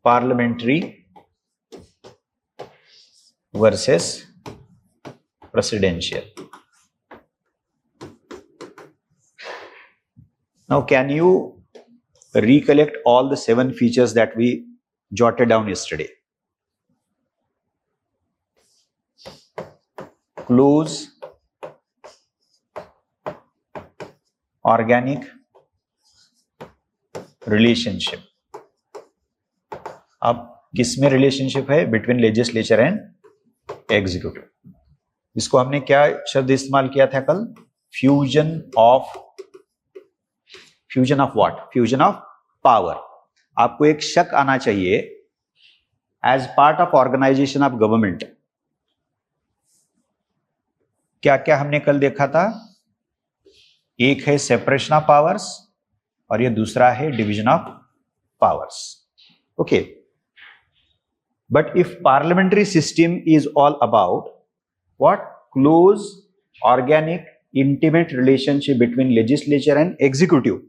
Parliamentary versus presidential. Now, can you recollect all the 7 features that we jotted down yesterday? Close, organic relationship. अब किसमें relationship है? Between legislature and executive. इसको हमने क्या शब्द इस्तेमाल किया था कल? Fusion of what? Fusion of power. आपको एक शक आना चाहिए as part of organisation of government. क्या क्या हमने कल देखा था? एक है सेपरेशन ऑफ पावर्स और ये दूसरा है division of powers. Okay. But if parliamentary system is all about what? Close, organic, intimate relationship between legislature and executive.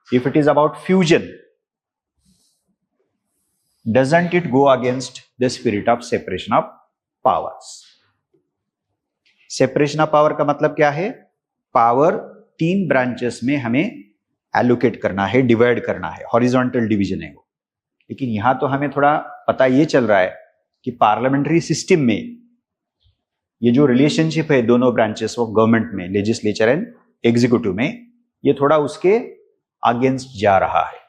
If it is about fusion, doesn't it go against the spirit of separation of powers? Separation of power का मतलब क्या है? Power 3 branches में हमें allocate करना है, divide करना है. हॉरिजॉन्टल डिवीजन है वो. लेकिन यहां तो हमें थोड़ा पता ये चल रहा है कि पार्लियामेंट्री सिस्टम में ये जो रिलेशनशिप है दोनों ब्रांचेस ऑफ गवर्नमेंट में, लेजिस्लेचर एंड एग्जीक्यूटिव में, ये थोड़ा उसके अगेंस्ट जा रहा है.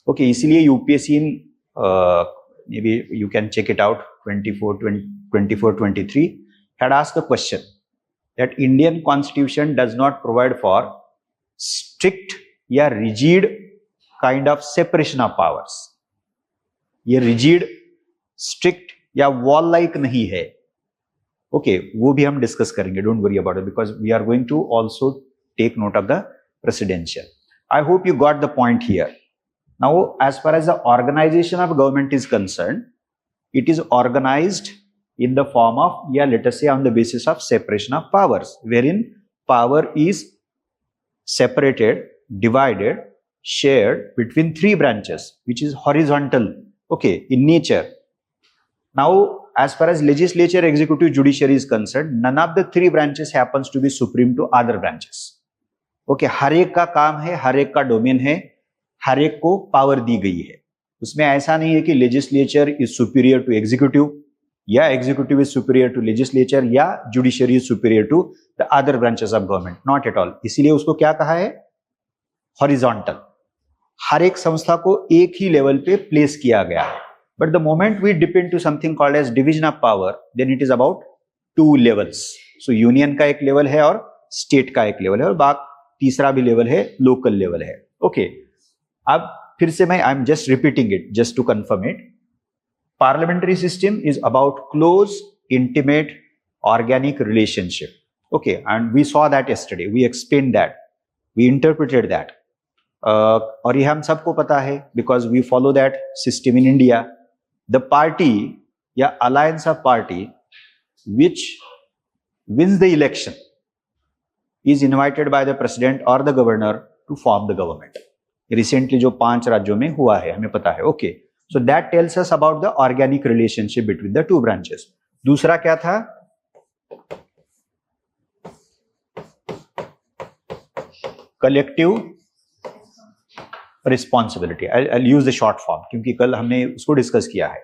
ओके. इसीलिए UPSC in maybe you can check it out 24-23 had asked the question that Indian Constitution does not provide for strict या rigid kind of separation of powers. ये रिजिड, स्ट्रिक्ट या wall like नहीं है. Okay. वो भी हम discuss करेंगे. Don't worry about it because we are going to also take note of the presidential. I hope you got the point here. Now as far as the organisation of government is concerned, it is organised in the form of, yeah, let us say on the basis of separation of powers, wherein power is separated, divided, shared between 3 branches, which is horizontal, okay, in nature. Now, as far as legislature, executive, judiciary is concerned, none of the 3 branches happens to be supreme to other branches. Okay, हर एक का काम है, हर एक का domain है, हर एक को power दी गई है. उसमें ऐसा नहीं है कि legislature is superior to executive, या executive is superior to legislature, या judiciary is superior to the other branches of government. Not at all. इसीलिए उसको क्या कहा है? हॉरिजॉन्टल. हर एक संस्था को एक ही लेवल पे प्लेस किया गया है. But the moment we dip into something called as division of power, then it is about 2 levels. So union का एक लेवल है और स्टेट का एक लेवल है, और बाकी तीसरा भी लेवल है, लोकल लेवल है. ओके. अब फिर से मैं I am just repeating it just to confirm it. Parliamentary system is about close, intimate, organic relationship. Okay, and we saw that yesterday. We explained that. We interpreted that. और ये हम सबको पता है because we follow that system in India. The party या alliance of party which wins the election is invited by the president or the governor to form the government. Recently जो 5 राज्यों में हुआ है, हमें पता है. Okay. So that tells us about the organic relationship between the 2 branches. दूसरा क्या था? Collective responsibility. I'll use the short form क्योंकि कल हमने उसको डिस्कस किया है.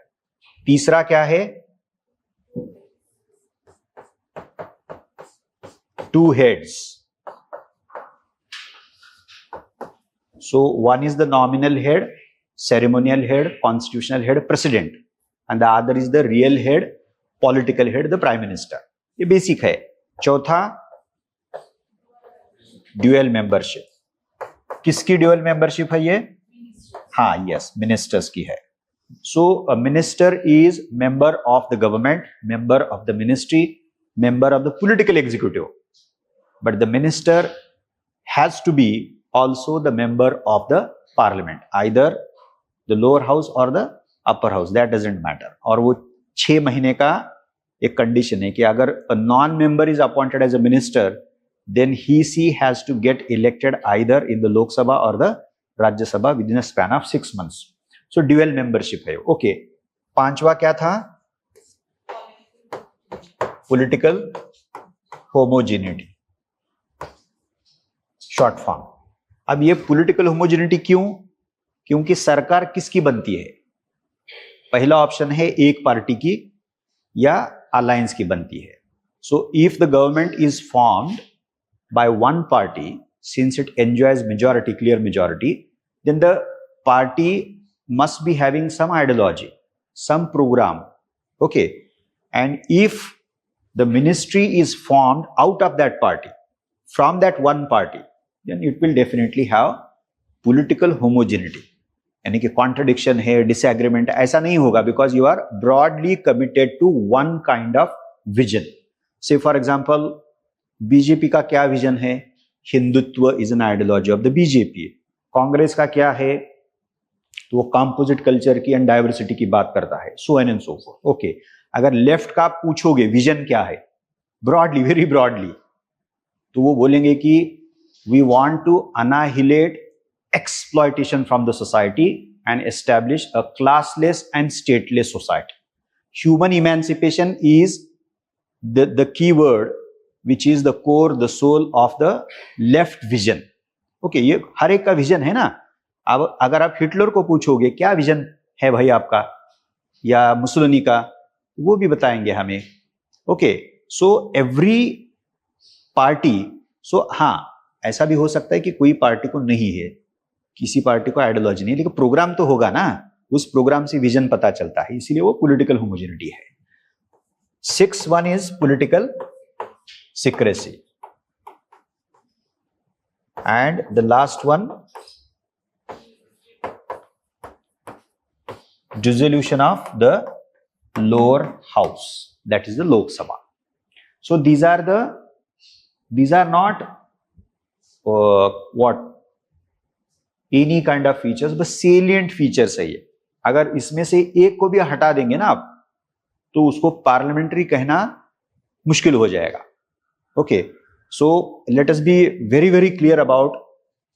तीसरा क्या है? 2 heads. So one is the nominal head, ceremonial head, constitutional head, president, and the other is the real head, political head, the prime minister. ये बेसिक है. चौथा, ड्यूअल मेंबरशिप. किसकी ड्यूअल मेंबरशिप है ये? हाँ, यस, मिनिस्टर्स की है. So a minister is member of the government, member of the ministry, member of the political executive, but the minister has to be also the member of the parliament, either the lower house or the upper house, that doesn't matter. और वो 6 महीने का एक condition है कि अगर non member is appointed as a minister, then he has to get elected either in the Lok Sabha or the Rajya Sabha within a span of 6 months. So dual membership है. Okay. पांचवा क्या था? Political homogeneity. Short form. अब ये political homogeneity क्यों? क्योंकि सरकार किसकी बनती है? पहला ऑप्शन है एक पार्टी की या अलायंस की बनती है. So if the government is formed by one party, since it enjoys majority, clear majority, then the party must be having some ideology, some program. Okay. And if the ministry is formed out of that party, from that one party, then it will definitely have political homogeneity. यानी कि contradiction है, disagreement ऐसा नहीं होगा, because you are broadly committed to one kind of vision. Say for example BJP का क्या vision है? Hindutva is an ideology of the BJP. Congress का क्या है? तो वो कंपोजिट कल्चर की एंड डाइवर्सिटी की बात करता है, so and so forth. Okay. अगर लेफ्ट का आप पूछोगे विजन क्या है, ब्रॉडली, वेरी ब्रॉडली, तो वो बोलेंगे कि we want to annihilate exploitation from the society and establish a classless and stateless society. Human emancipation is the key word which is the core, the soul of the left vision. Okay, ये हर एक का vision है ना. अब अगर आप Hitler को पूछोगे क्या विजन है भाई आपका, या मुसोलिनी का, वो भी बताएंगे हमें. ओके. सो एवरी पार्टी, सो हाँ, ऐसा भी हो सकता है कि कोई पार्टी को नहीं है, किसी पार्टी को आइडियोलॉजी नहीं, लेकिन प्रोग्राम तो होगा ना, उस प्रोग्राम से विजन पता चलता है, इसीलिए वो पॉलिटिकल होमोजेनिटी है. 6 is political secrecy. And the last one, dissolution of the lower house, that is the Lok Sabha. So these are not what any kind of features, बस सेलिएंट फीचर्स है ये. अगर इसमें से एक को भी हटा देंगे ना आप, तो उसको पार्लियामेंट्री कहना मुश्किल हो जाएगा. Okay. So let us be very very clear about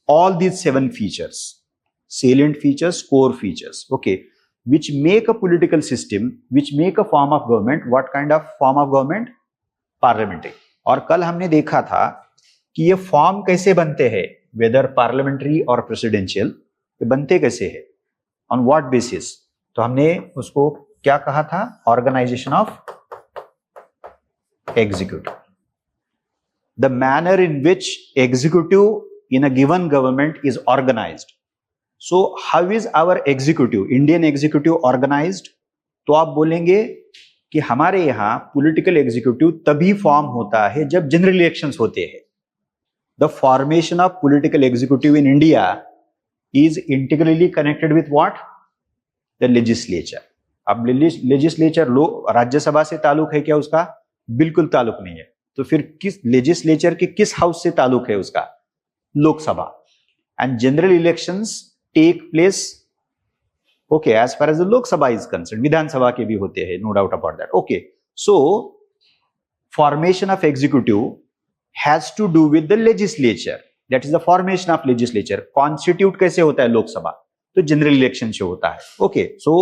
all these 7 features, salient features, core features, okay, which make a political system, which make a form of government. What kind of form of government? Parliamentary. और कल हमने देखा था कि ये form कैसे बनते हैं, वेदर पार्लियामेंट्री और प्रेसिडेंशियल, ये बनते कैसे हैं, ऑन व्हाट बेसिस. तो हमने उसको क्या कहा था? Organisation of executive. The manner in which executive in a given government is organised. So how is our executive, Indian executive organised? तो आप बोलेंगे कि हमारे यहां पॉलिटिकल एग्जीक्यूटिव तभी फॉर्म होता है जब जनरल इलेक्शंस होते हैं. The formation of political executive in India is integrally connected with what? The legislature. अब legislature राज्यसभा से ताल्लुक है क्या उसका? बिल्कुल ताल्लुक नहीं है. तो फिर किस legislature के किस हाउस से ताल्लुक है उसका? Lok Sabha. And general elections take place, okay, as far as the Lok Sabha is concerned. विधानसभा के भी होते हैं, no doubt about that. Okay. So formation of executive has to do with the legislature. That is the formation of legislature. Constitute कैसे होता है लोकसभा? तो general election से होता है. Okay, so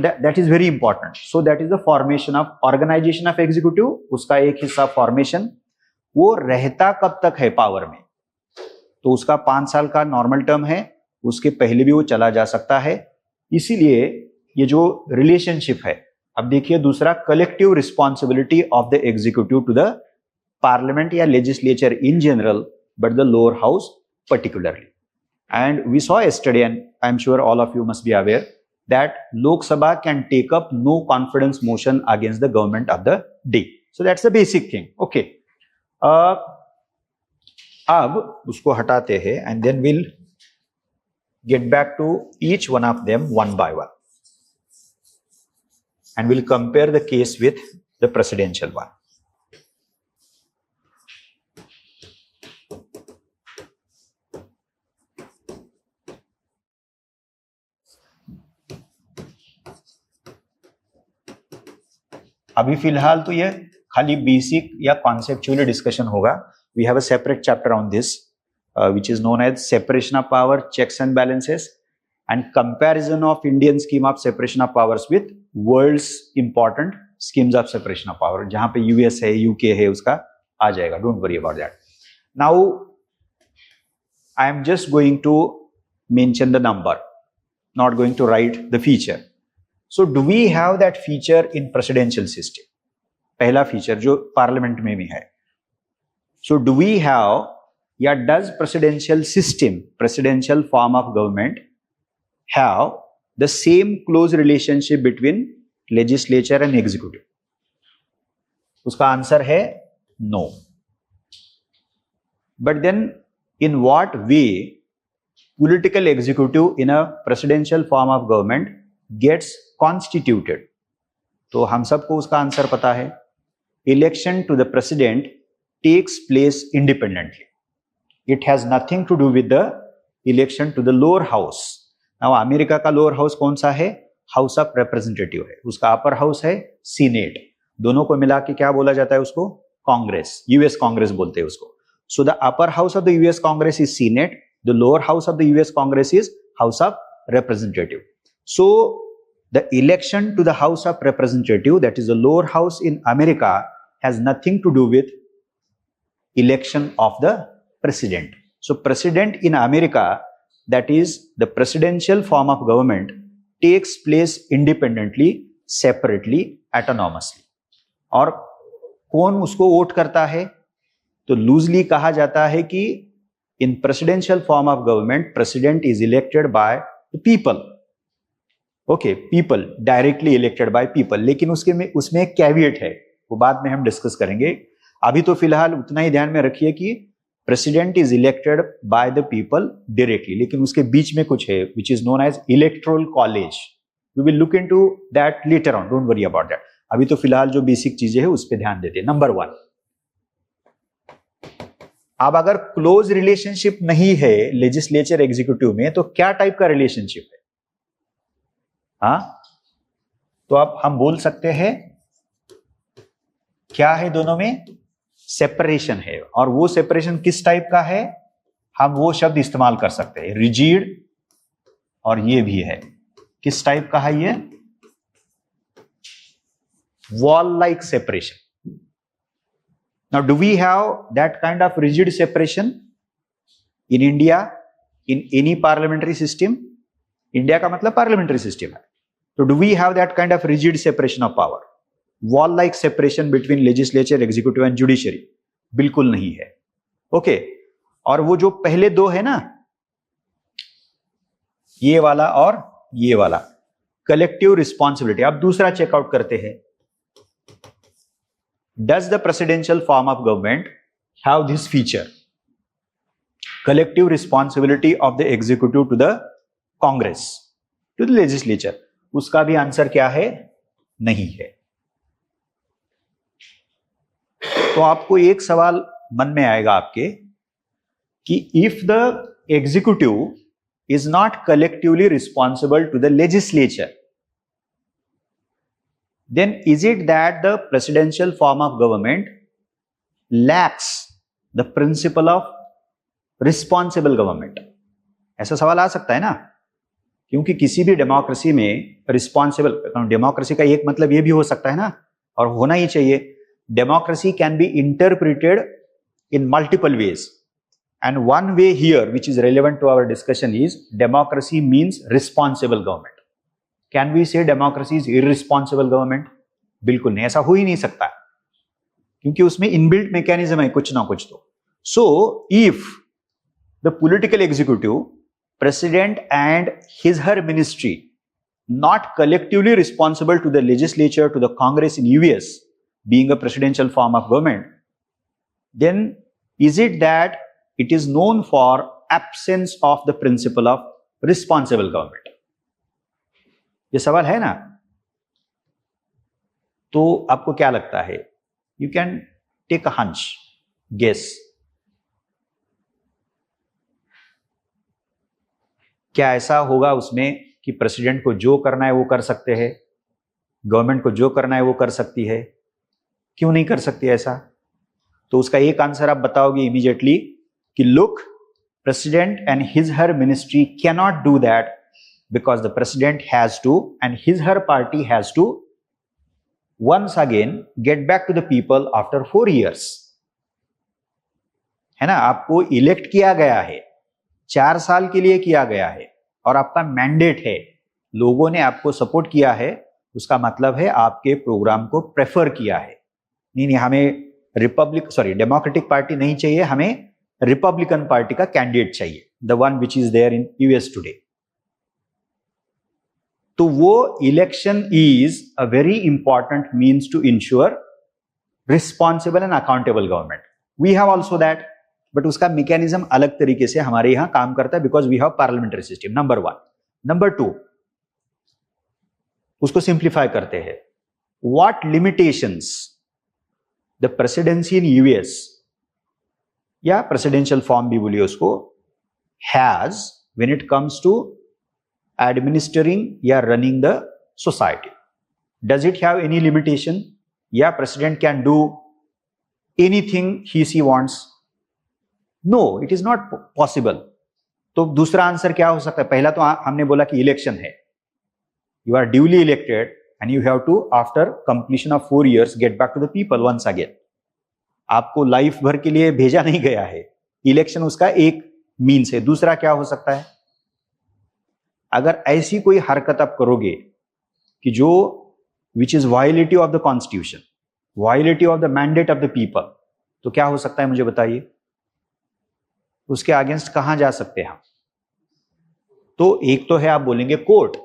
that is very important. So that is the formation of organization of executive. उसका एक हिस्सा formation. वो रहता कब तक है पावर में? तो उसका 5 साल का नॉर्मल टर्म है, उसके पहले भी वो चला जा सकता है. इसीलिए ये जो रिलेशनशिप है, अब देखिए दूसरा, collective responsibility of the executive to the parliament या legislature in general, but the lower house particularly. And we saw yesterday, and I'm sure all of you must be aware, that Lok Sabha can take up no confidence motion against the government of the day. So that's the basic thing. Okay. अब उसको हटाते हैं and then we'll get back to each one of them one by one. And we'll compare the case with the presidential one. अभी फिलहाल तो ये खाली basic या कॉन्सेप्चुअली डिस्कशन होगा. We have a separate chapter on this which is known as separation of power, checks and balances, and comparison of Indian scheme of separation of powers with world's important schemes of separation of power. जहां पे US है, UK है, उसका आ जाएगा. Don't worry about that. Now I am just going to mention the number, not going to write the feature. So do we have that feature in presidential system? पहला feature जो parliament में भी है. So do we have, या does presidential system, presidential form of government have the same close relationship between legislature and executive? उसका answer है no. But then in what way political executive in a presidential form of government gets constituted? तो हम सबको उसका answer पता है. Election to the president takes place independently. It has nothing to do with the election to the lower house. Now America का lower house कौन सा है? हाउस ऑफ रिप्रेजेंटेटिव है. उसका अपर हाउस है सीनेट. दोनों को मिला के क्या बोला जाता है उसको? कांग्रेस. यूएस कांग्रेस बोलते हैं उसको. So the upper house of the US Congress is Senate. The lower house of the US Congress is House of Representative. So the election to the House of Representative, that is the lower house in America, has nothing to do with election of the president. So president in America, that is the presidential form of government, takes place independently, separately, autonomously. और कौन उसको vote करता है? तो loosely कहा जाता है कि in presidential form of government, president is elected by the people. Okay, people directly elected by people. लेकिन उसमें एक कैविएट है, वो बाद में हम डिस्कस करेंगे. अभी तो फिलहाल उतना ही ध्यान में रखिए कि president is elected by the people directly, लेकिन उसके बीच में कुछ है which is known as electoral college. We will look into that later on. Don't worry about that. अभी तो फिलहाल जो बेसिक चीजें हैं उस पर ध्यान देते हैं. नंबर 1, अब अगर क्लोज रिलेशनशिप नहीं है लेजिस्लेचर एग्जीक्यूटिव में, तो क्या टाइप का रिलेशनशिप है? हाँ, तो अब हम बोल सकते हैं क्या है दोनों में? सेपरेशन है. और वो सेपरेशन किस टाइप का है? हम वो शब्द इस्तेमाल कर सकते हैं, रिजिड, और ये भी है. किस टाइप का है ये? Wall like separation. Now do we have that kind of rigid separation in India, in any parliamentary system? India का मतलब पार्लियामेंट्री सिस्टम है. तो do we have that kind of rigid separation of power, wall like separation between legislature, executive and judiciary? बिल्कुल नहीं है. Okay. और वो जो पहले दो है ना, ये वाला और ये वाला, कलेक्टिव रिस्पॉन्सिबिलिटी. अब दूसरा चेकआउट करते हैं. Does the presidential form of government have this feature, collective responsibility of the executive to the Congress, to the legislature? उसका भी आंसर क्या है? नहीं है. तो आपको एक सवाल मन में आएगा आपके कि if the executive is not collectively responsible to the legislature, then is it that the presidential form of government lacks the principle of responsible government? ऐसा सवाल आ सकता है ना, क्योंकि किसी भी डेमोक्रेसी में रिस्पॉन्सिबल, डेमोक्रेसी का एक मतलब ये भी हो सकता है ना, और होना ही चाहिए. Democracy can be interpreted in multiple ways, and one way here which is relevant to our discussion is democracy means responsible government. Can we say democracy is irresponsible government? बिल्कुल नहीं, ऐसा हो ही नहीं सकता, क्योंकि उसमें इनबिल्ट मैकेनिज्म है कुछ ना कुछ. तो so if the political executive, president and his her ministry not collectively responsible to the legislature, to the Congress in US, being a presidential form of government, then is it that it is known for absence of the principle of responsible government? ये सवाल है ना. तो आपको क्या लगता है? You can take a hunch, guess. क्या ऐसा होगा उसमें कि प्रेसिडेंट को जो करना है वो कर सकते हैं? गवर्नमेंट को जो करना है वो कर सकती है, क्यों नहीं कर सकती ऐसा? तो उसका एक आंसर आप बताओगे इमीडिएटली कि look, president and his her ministry cannot do that because the president has to and his her party has to once again get back to the people after 4 years. है ना, आपको elect किया गया है, 4 साल के लिए किया गया है और आपका मैंडेट है, लोगों ने आपको सपोर्ट किया है, उसका मतलब है आपके प्रोग्राम को प्रेफर किया है। नहीं, हमें डेमोक्रेटिक पार्टी नहीं चाहिए, हमें रिपब्लिकन पार्टी का कैंडिडेट चाहिए, the one which is there in US today. तो वो election is a very important means to ensure responsible and accountable government. We have also that, but उसका मैकेनिज्म अलग तरीके से हमारे यहां काम करता है because we have parliamentary system, number 1। Number 2, उसको सिंप्लीफाई करते हैं। What limitations the presidency in US या प्रेसिडेंशियल फॉर्म भी बोलिए उसको, has when it comes to administering या running the society. Does it have any limitation या president can do anything he she wants? No, it is not possible. तो दूसरा answer क्या हो सकता है? पहला तो हमने बोला कि इलेक्शन है, you are duly elected and you have to after completion of 4 years get back to the people once again. आपको लाइफ भर के लिए भेजा नहीं गया है, इलेक्शन उसका एक मीन्स है। दूसरा क्या हो सकता है? अगर ऐसी कोई हरकत आप करोगे कि जो which is violative of the constitution, violative of the mandate of the people, तो क्या हो सकता है मुझे बताइए? उसके अगेंस्ट कहां जा सकते हैं हम? तो एक तो है आप बोलेंगे court.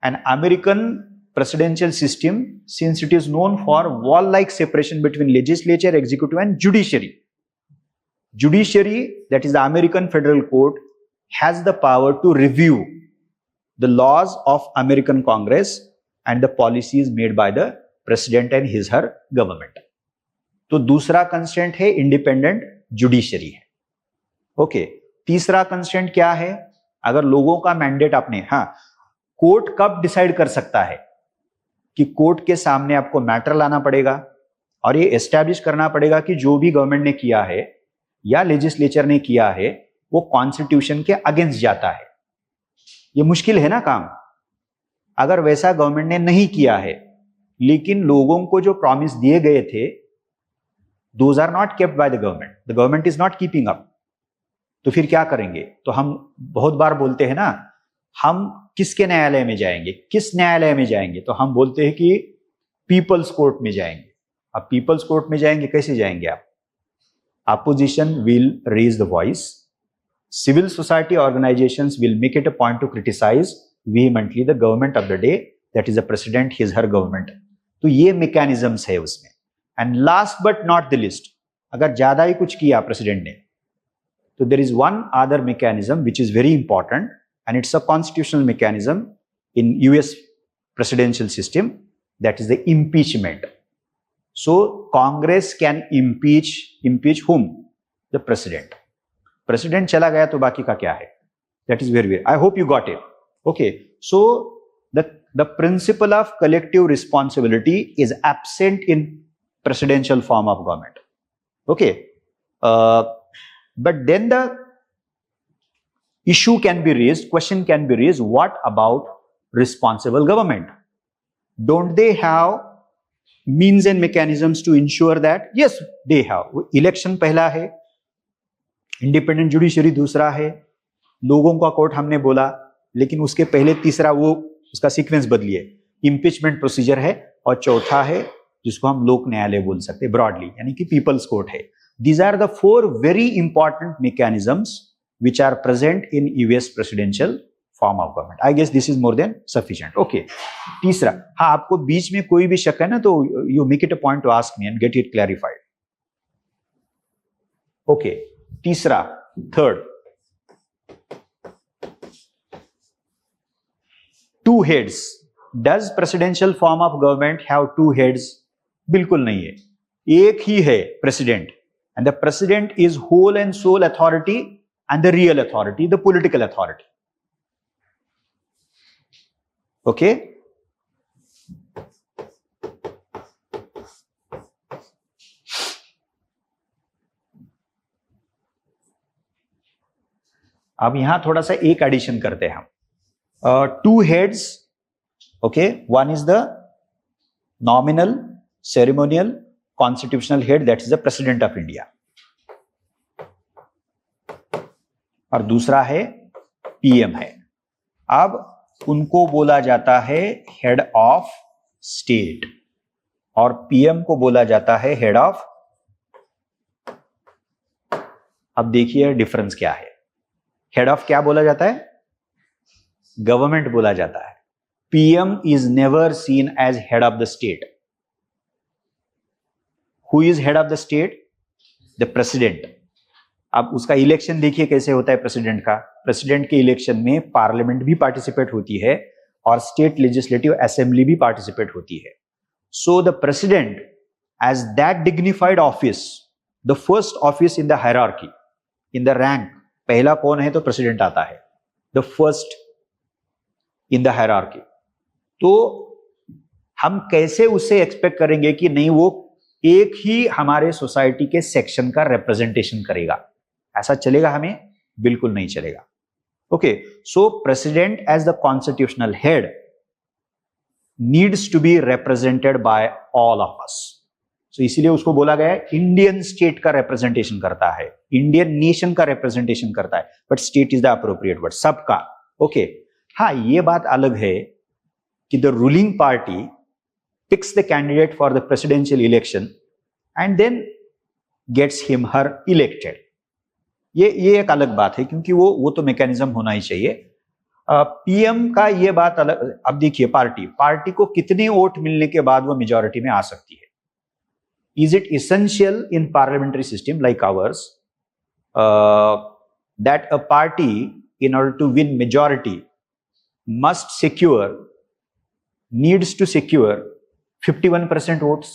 An American presidential system, since it is known for wall-like separation between legislature, executive and judiciary. Judiciary, that is the American Federal Court, has the power to review the laws of American Congress and the policies made by the president and his her government. तो दूसरा constant है independent judiciary है। Okay, तीसरा constant क्या है? अगर लोगों का मैंडेट आपने, कोर्ट कब डिसाइड कर सकता है कि कोर्ट के सामने आपको मैटर लाना पड़ेगा और ये एस्टैब्लिश करना पड़ेगा कि जो भी गवर्नमेंट ने किया है या लेजिस्लेचर ने किया है वो कॉन्स्टिट्यूशन के अगेंस्ट जाता है। ये मुश्किल है ना काम। अगर वैसा गवर्नमेंट ने नहीं किया है लेकिन लोगों को जो प्रॉमिस दिए गए थे, those are not kept by the government is not keeping up, तो फिर क्या करेंगे? तो हम बहुत बार बोलते हैं ना, हम किसके न्यायालय में जाएंगे, किस न्यायालय में जाएंगे? तो हम बोलते हैं कि पीपल्स कोर्ट में जाएंगे। अब पीपल्स कोर्ट में जाएंगे, कैसे जाएंगे आप? Opposition will raise the voice, civil society organisations will make it a point to criticise vehemently the government of the day, that is the president, his her government. तो ये मैकेनिज्म्स है उसमें। And last but not the least, अगर ज्यादा ही कुछ किया president ने, तो there is one other mechanism which is very important and it's a constitutional mechanism in US presidential system, that is the impeachment. So Congress can impeach whom? The president. President चला गया तो बाकी का क्या है? That is very, I hope you got it. Okay, so the principle of collective responsibility is absent in presidential form of government. Okay, but then the issue can be raised, question can be raised, what about responsible government? Don't they have means and mechanisms to ensure that? Yes, they have. Election पहला है, independent judiciary दूसरा है, लोगों का court हमने बोला, लेकिन उसके पहले तीसरा वो उसका सीक्वेंस बदलिए, impeachment procedure है, और चौथा है जिसको हम लोक न्यायालय बोल सकते हैं ब्रॉडली, यानी कि पीपल्स कोर्ट है। These are the 4 very important mechanisms which are present in US presidential form of government. I guess this is more than sufficient. Okay. तीसरा, हाँ, आपको बीच में कोई भी शक है ना तो you make it a point to ask me and get it clarified. Okay. तीसरा, third, 2 heads. Does presidential form of government have 2 heads? बिल्कुल नहीं है, एक ही है president, and the president is whole and sole authority and the real authority, the political authority. Okay, अब यहां थोड़ा सा एक एडिशन करते हैं हम, 2 heads, okay, one is the nominal ceremonial constitutional head, that is the president of India, और दूसरा है पीएम है। अब उनको बोला जाता है हेड ऑफ स्टेट और पीएम को बोला जाता है हेड ऑफ। अब देखिए डिफरेंस क्या है। हेड ऑफ क्या बोला जाता है? गवर्नमेंट बोला जाता है। PM is never seen as head of the state. Who is head of the state? The president. अब उसका इलेक्शन देखिए कैसे होता है प्रेसिडेंट का। प्रेसिडेंट के इलेक्शन में पार्लियामेंट भी पार्टिसिपेट होती है और स्टेट लेजिस्लेटिव असेंबली भी पार्टिसिपेट होती है। So the president as that dignified office, the first office in the hierarchy, in the rank, पहला कौन है तो प्रेसिडेंट आता है, the first in the hierarchy. तो हम कैसे उससे एक्सपेक्ट करेंगे कि नहीं वो एक ही हमारे सोसाइटी के सेक्शन का रिप्रेजेंटेशन करेगा? ऐसा चलेगा? हमें बिल्कुल नहीं चलेगा। Okay, so president as the constitutional head needs to be represented by all of us. So इसीलिए उसको बोला गया है इंडियन स्टेट का रिप्रेजेंटेशन करता है, इंडियन नेशन का रिप्रेजेंटेशन करता है, but state is the appropriate word, सबका। ओके, हाँ, ये बात अलग है कि the ruling party picks the candidate for the presidential election and then gets him her elected. ये एक अलग बात है, क्योंकि वो तो मैकेनिज्म होना ही चाहिए। पीएम का ये बात अलग। अब देखिए पार्टी को कितने वोट मिलने के बाद वो मेजॉरिटी में आ सकती है? Is it essential in parliamentary system like ours that a party, in order to win majority, needs to secure 51% votes?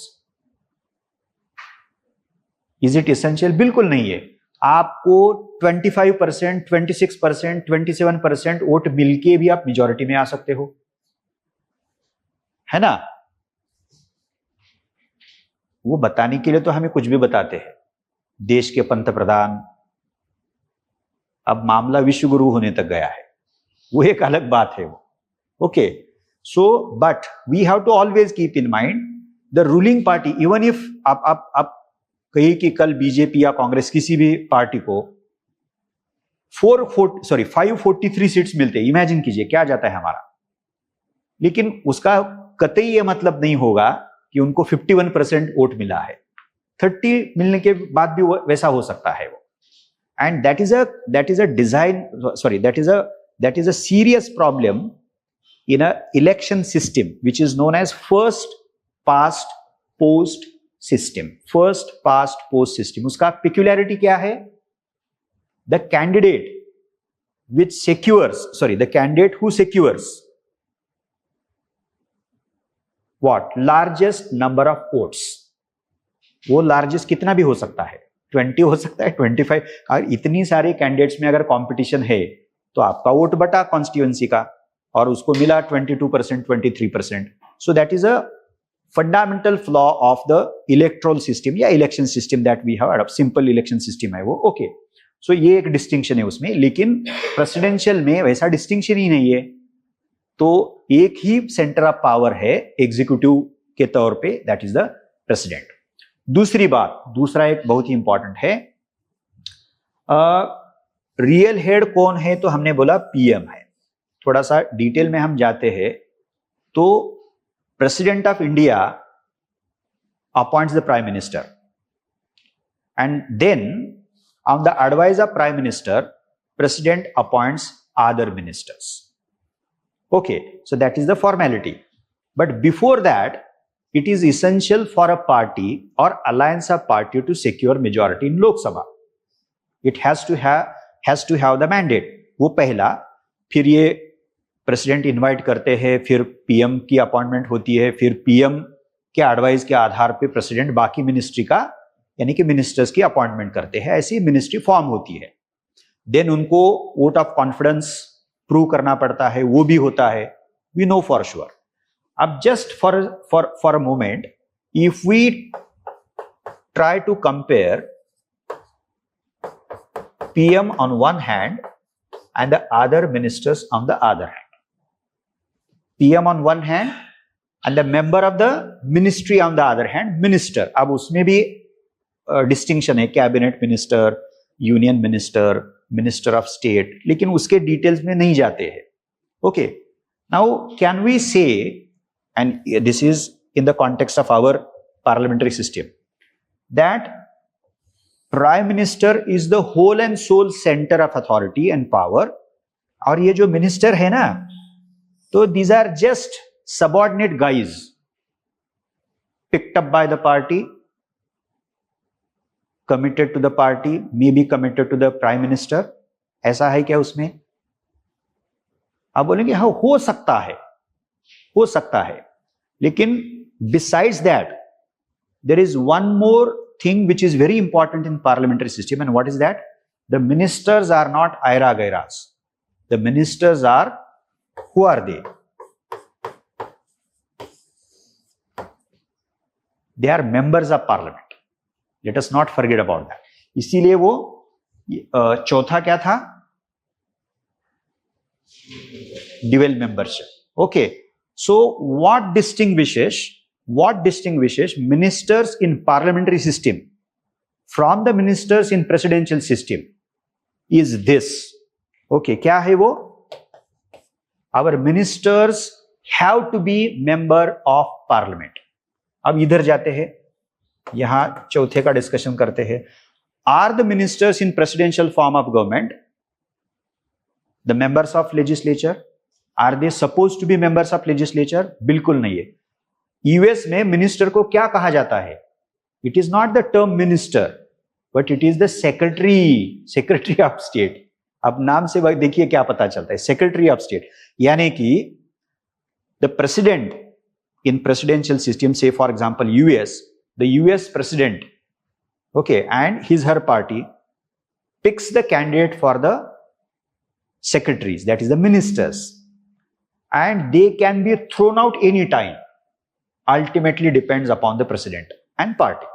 Is it essential? बिल्कुल नहीं है। आपको 25%, 26%, 27% वोट मिलके भी आप मेजॉरिटी में आ सकते हो, है ना? वो बताने के लिए तो हमें कुछ भी बताते हैं, देश के पंतप्रधान। अब मामला विश्व गुरु होने तक गया है, वो एक अलग बात है वो। Okay, so but we have to always keep in mind the ruling party, even if आप कहिए कि कल बीजेपी या कांग्रेस किसी भी पार्टी को 543 सीट्स मिलते, इमेजिन कीजिए क्या जाता है हमारा। लेकिन उसका कतई ये मतलब नहीं होगा कि उनको 51% वोट मिला है, 30 मिलने के बाद भी वैसा हो सकता है वो। And that is a serious problem in a election system which is known as first past post system. First past post system, उसका पेक्युलरिटी क्या है? The candidate who secures what? Largest number of votes. वो largest कितना भी हो सकता है, 20 हो सकता है, 25। और इतनी सारे कैंडिडेट्स में अगर कंपटीशन है तो आपका वोट बटा कॉन्स्टिट्यूएंसी का, और उसको मिला 22%, 23%। So that is a fundamental flaw of the electoral system या election system that we have. Simple election system है वो। ओके, सो ये एक डिस्टिंक्शन है उसमें, लेकिन प्रेसिडेंशियल में वैसा डिस्टिंक्शन ही नहीं है। तो एक ही सेंटर ऑफ पावर है एग्जीक्यूटिव के तौर पे, दैट इज द प्रेसिडेंट। दूसरा एक बहुत ही इंपॉर्टेंट है, रियल हेड कौन है? तो हमने बोला पीएम है। थोड़ा सा डिटेल में हम जाते हैं तो president of India appoints the prime minister and then on the advice of prime minister president appoints other ministers. Okay, so that is the formality. But before that, it is essential for a party or alliance of party to secure majority in Lok Sabha. It has to have the mandate. वो पहला, फिर ये president invite करते हैं, फिर PM की appointment होती है, फिर पीएम के एडवाइस के आधार पे प्रेसिडेंट बाकी मिनिस्ट्री का यानी कि मिनिस्टर्स की अपॉइंटमेंट करते हैं। ऐसी मिनिस्ट्री फॉर्म होती है। देन उनको वोट ऑफ कॉन्फिडेंस प्रूव करना पड़ता है, वो भी होता है, वी नो फॉर श्योर। अब just for a moment, if we try to compare PM on one hand and the other ministers on the other hand. PM on one hand and the member of the ministry on the other hand, minister. अब उसमें भी distinction है, cabinet minister, union minister, minister of state, लेकिन उसके details में नहीं जाते हैं. Okay, now can we say, and this is in the context of our parliamentary system, that prime minister is the whole and soul centre of authority and power. और ये जो minister है ना, तो these are just subordinate guys picked up by the party, committed to the party, may be committed to the prime minister. ऐसा है क्या उसमें? आप बोलेंगे हाँ, हो सकता है, हो सकता है, लेकिन besides that there is one more thing which is very important in parliamentary system, and what is that? The ministers are not aira gairas. The ministers are, who are they? They are members of parliament. Let us not forget about that. इसीलिए वो चौथा क्या था? Dual membership. Okay. So what distinguishes ministers in parliamentary system from the ministers in presidential system is this. Okay, क्या है वो? Our ministers have to be member of parliament. अब इधर जाते हैं, यहां चौथे का डिस्कशन करते हैं. Are the ministers in presidential form of government the members of legislature? Are they supposed to be members of legislature? बिल्कुल नहीं है. यूएस में मिनिस्टर को क्या कहा जाता है? It is not the term minister, but it is the secretary of state. अब नाम से देखिए क्या पता चलता है, सेक्रेटरी ऑफ स्टेट. यानी कि the president in presidential system, say for example US, the US president, okay, and his her party picks the candidate for the secretaries, that is the ministers, and they can be thrown out any time. Ultimately depends upon the president and party.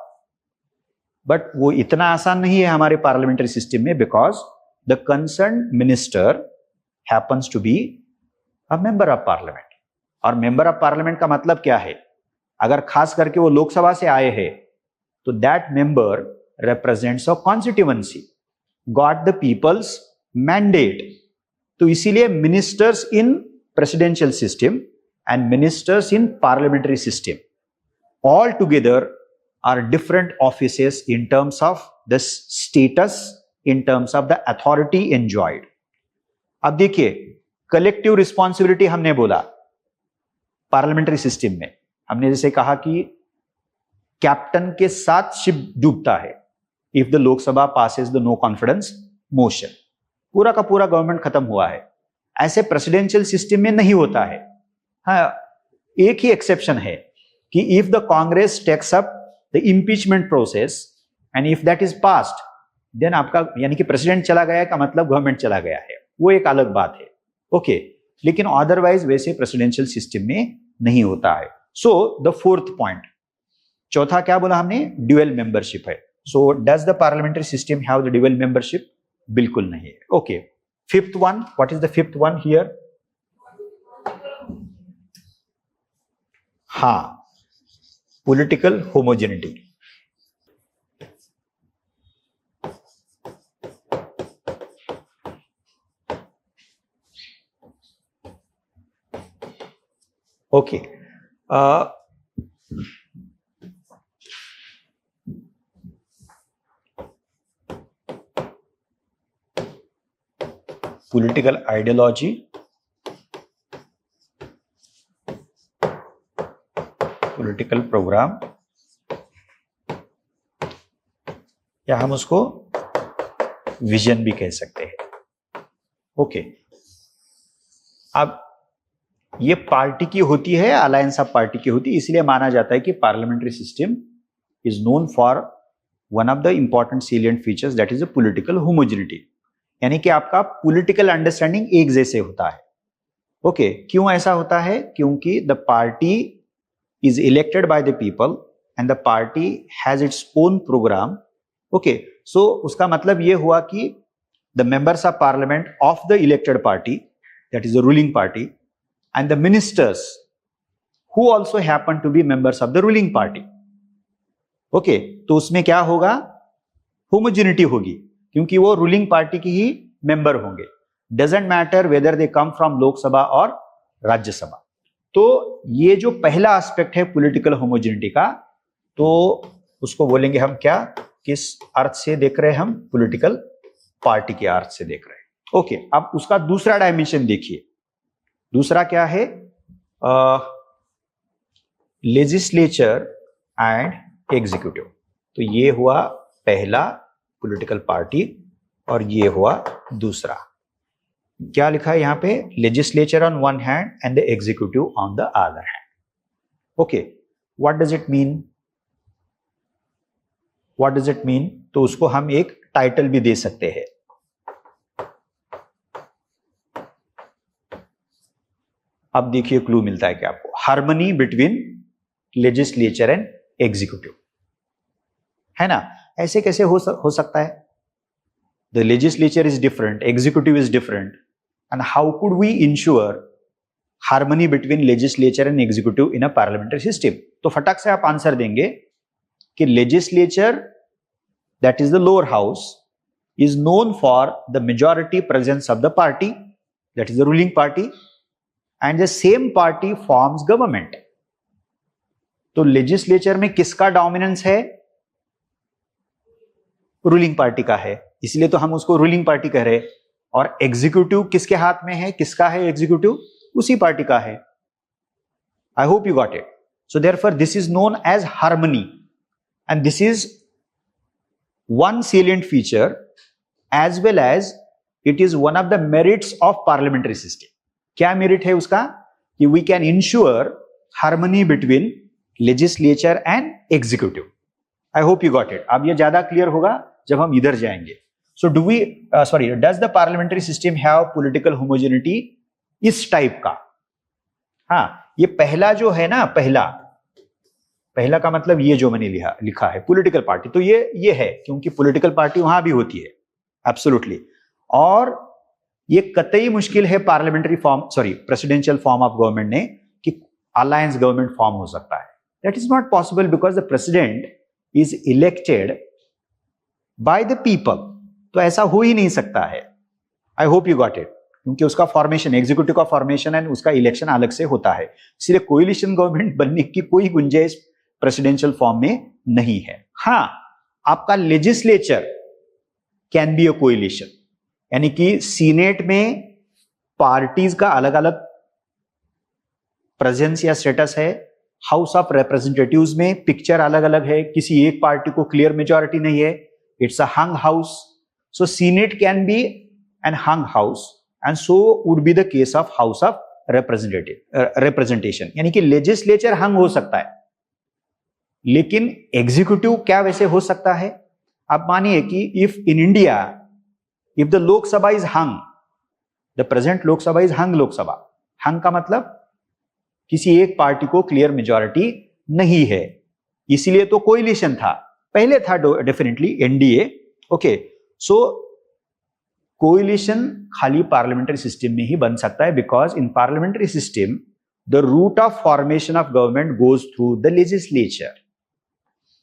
But वो इतना आसान नहीं है हमारे parliamentary system में, because the concerned minister happens to be a member of parliament. और member of parliament का मतलब क्या है? अगर खास करके वो लोकसभा से आए हैं, तो that member represents a constituency, got the people's mandate. तो इसीलिए ministers in presidential system and ministers in parliamentary system all together are different offices in terms of the status, in terms of the authority enjoyed. अब देखिए, collective responsibility हमने बोला parliamentary system में. हमने जैसे कहा कि कैप्टन के साथ शिप डूबता है if the Lok Sabha passes the no confidence motion. पूरा का पूरा गवर्नमेंट खत्म हुआ है. ऐसे प्रेसिडेंशियल सिस्टम में नहीं होता है. हाँ, एक ही एक्सेप्शन है कि if the Congress takes up the impeachment process and if that is passed, then आपका यानी कि प्रेसिडेंट चला गया का मतलब गवर्नमेंट चला गया है, वो एक अलग बात है. ओके, लेकिन अदरवाइज वैसे प्रेसिडेंशियल सिस्टम में नहीं होता है. सो द फोर्थ पॉइंट, चौथा क्या बोला हमने? ड्यूअल मेंबरशिप है. So does the parliamentary system have the dual membership? बिल्कुल नहीं है. Okay, fifth one, what is the fifth one here? हाँ, political homogeneity. Okay, political ideology, political program, या हम उसको विजन भी कह सकते हैं. ओके, अब ये पार्टी की होती है, अलायंस ऑफ पार्टी की होती है, इसलिए माना जाता है कि parliamentary system is known for one of the important salient features, that is the political homogeneity. यानी कि आपका पॉलिटिकल अंडरस्टैंडिंग एक जैसे होता है. ओके, क्यों ऐसा होता है? क्योंकि the party is elected by the people and the party has its own programme. Okay, so उसका मतलब ये हुआ कि the members of parliament of the elected party, that is the ruling party, and the ministers who also happen to be members of the ruling party. Okay, तो उसमें क्या होगा, homogeneity होगी, क्योंकि वो रूलिंग पार्टी की ही मेंबर होंगे. Doesn't matter whether they come from Lok Sabha और राज्यसभा. तो ये जो पहला एस्पेक्ट है पॉलिटिकल होमोजेनिटी का, तो उसको बोलेंगे हम क्या, किस अर्थ से देख रहे हैं हम, पॉलिटिकल पार्टी के अर्थ से देख रहे हैं. ओके, अब उसका दूसरा डायमेंशन देखिए. दूसरा क्या है, लेजिस्लेचर एंड एग्जीक्यूटिव. तो ये हुआ पहला पॉलिटिकल पार्टी और ये हुआ दूसरा. क्या लिखा है यहां पे, legislature on one hand and the executive on the other hand. Okay, what does it mean, what does it mean. तो उसको हम एक टाइटल भी दे सकते हैं. अब देखिए क्लू मिलता है क्या आपको, harmony between legislature and executive, है ना. ऐसे कैसे हो सकता है, the legislature is different, executive is different, and how could we ensure harmony between legislature and executive in a parliamentary system. तो फटाक से आप आंसर देंगे कि legislature, that is the lower house, is known for the majority presence of the party, that is the ruling party, and the same party forms government. तो legislature में किसका dominance है, रूलिंग पार्टी का है, इसलिए तो हम उसको रूलिंग पार्टी कह रहे हैं. और एग्जीक्यूटिव किसके हाथ में है, किसका है एग्जीक्यूटिव, उसी पार्टी का है. I hope you got it. So therefore this is known as harmony, and this is one salient feature as well as it is one of the merits of parliamentary system. क्या merit है उसका, कि we can ensure harmony between legislature and executive. I hope you got it. अब ये ज्यादा clear होगा जब हम इधर जाएंगे. So does the parliamentary system have political homogeneity, इस टाइप का. हाँ, ये पहला जो है ना, पहला का मतलब ये जो मैंने लिखा है पॉलिटिकल पार्टी, तो ये है, क्योंकि पॉलिटिकल पार्टी वहां भी होती है एब्सोल्युटली. और ये कतई मुश्किल है parliamentary presidential form of government ने कि अलायंस गवर्नमेंट फॉर्म हो सकता है. That is not possible because the president is elected by the people. तो ऐसा हो ही नहीं सकता है. I hope you got it. क्योंकि उसका फॉर्मेशन, एग्जीक्यूटिव का फॉर्मेशन एंड उसका इलेक्शन अलग से होता है, इसलिए कोएलिशन गवर्नमेंट बनने की कोई गुंजाइश प्रेसिडेंशियल फॉर्म में नहीं है. हाँ, आपका legislature can be a coalition, यानी कि सीनेट में पार्टीज का अलग अलग प्रेजेंस या स्टेटस है. हाउस ऑफ रिप्रेजेंटेटिव्स में पिक्चर अलग अलग है, किसी एक पार्टी को क्लियर मेजॉरिटी नहीं है, it's a hung house. So senate can be an hung house, and so would be the case of house of representation. यानी कि लेजिस्लेचर हंग हो सकता है, लेकिन एग्जीक्यूटिव क्या वैसे हो सकता है. आप मानिए कि if in India, if the Lok Sabha is hung, the present Lok Sabha is hung Lok Sabha. Hung का मतलब किसी एक पार्टी को क्लियर मेजॉरिटी नहीं है, इसीलिए तो कोएलिशन था. पहले था definitely NDA. Okay, so coalition खाली पार्लियामेंट्री सिस्टम में ही बन सकता है, because in parliamentary system the route of formation of government goes through the legislature,